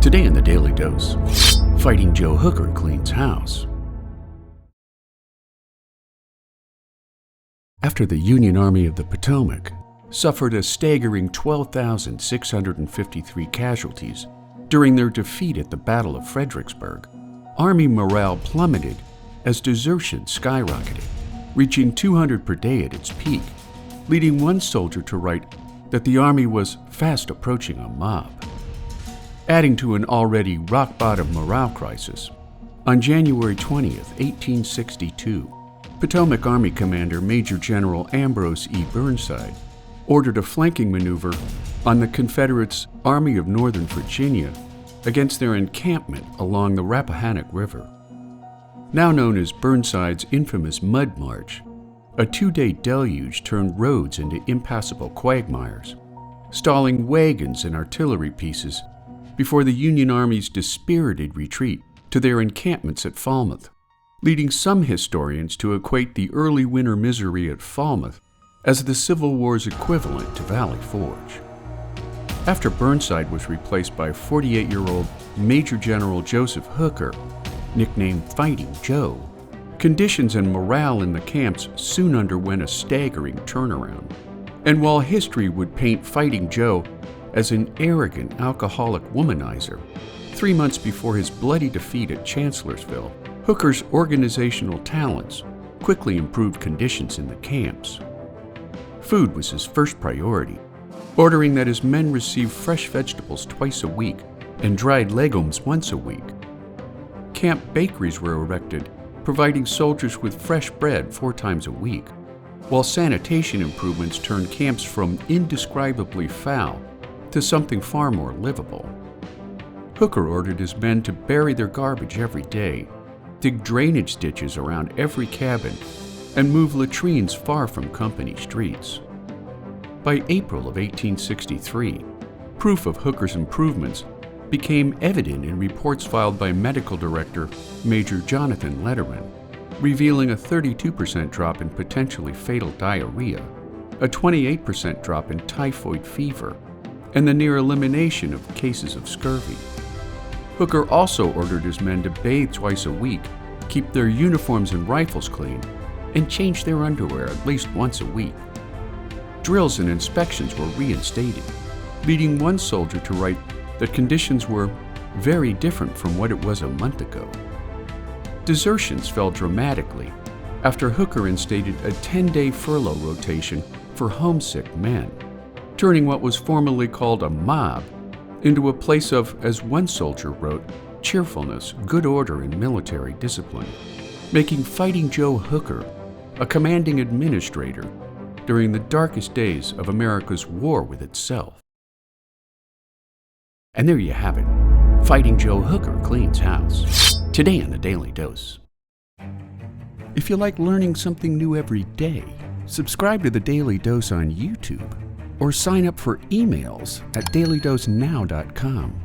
Today in the Daily Dose, Fighting Joe Hooker cleans house. After the Union Army of the Potomac suffered a staggering 12,653 casualties during their defeat at the Battle of Fredericksburg, Army morale plummeted as desertions skyrocketed, reaching 200 per day at its peak, leading one soldier to write that the Army was fast approaching a mob. Adding to an already rock-bottom morale crisis, on January 20th, 1862, Potomac Army Commander Major General Ambrose E. Burnside ordered a flanking maneuver on the Confederates' Army of Northern Virginia against their encampment along the Rappahannock River. Now known as Burnside's infamous Mud March, a two-day deluge turned roads into impassable quagmires, stalling wagons and artillery pieces before the Union Army's dispirited retreat to their encampments at Falmouth, leading some historians to equate the early winter misery at Falmouth as the Civil War's equivalent to Valley Forge. After Burnside was replaced by 48-year-old Major General Joseph Hooker, nicknamed Fighting Joe, conditions and morale in the camps soon underwent a staggering turnaround. And while history would paint Fighting Joe as an arrogant, alcoholic womanizer, 3 months before his bloody defeat at Chancellorsville, Hooker's organizational talents quickly improved conditions in the camps. Food was his first priority, ordering that his men receive fresh vegetables twice a week and dried legumes once a week. Camp bakeries were erected, providing soldiers with fresh bread 4 times a week, while sanitation improvements turned camps from indescribably foul to something far more livable. Hooker ordered his men to bury their garbage every day, dig drainage ditches around every cabin, and move latrines far from company streets. By April of 1863, proof of Hooker's improvements became evident in reports filed by Medical Director Major Jonathan Letterman, revealing a 32% drop in potentially fatal diarrhea, a 28% drop in typhoid fever, and the near elimination of cases of scurvy. Hooker also ordered his men to bathe twice a week, keep their uniforms and rifles clean, and change their underwear at least once a week. Drills and inspections were reinstated, leading one soldier to write that conditions were very different from what it was a month ago. Desertions fell dramatically after Hooker instated a 10-day furlough rotation for homesick men, turning what was formerly called a mob into a place of, as one soldier wrote, cheerfulness, good order, and military discipline, making Fighting Joe Hooker a commanding administrator during the darkest days of America's war with itself. And there you have it, Fighting Joe Hooker cleans house. Today in the Daily Dose. If you like learning something new every day, subscribe to the Daily Dose on YouTube or sign up for emails at dailydosenow.com.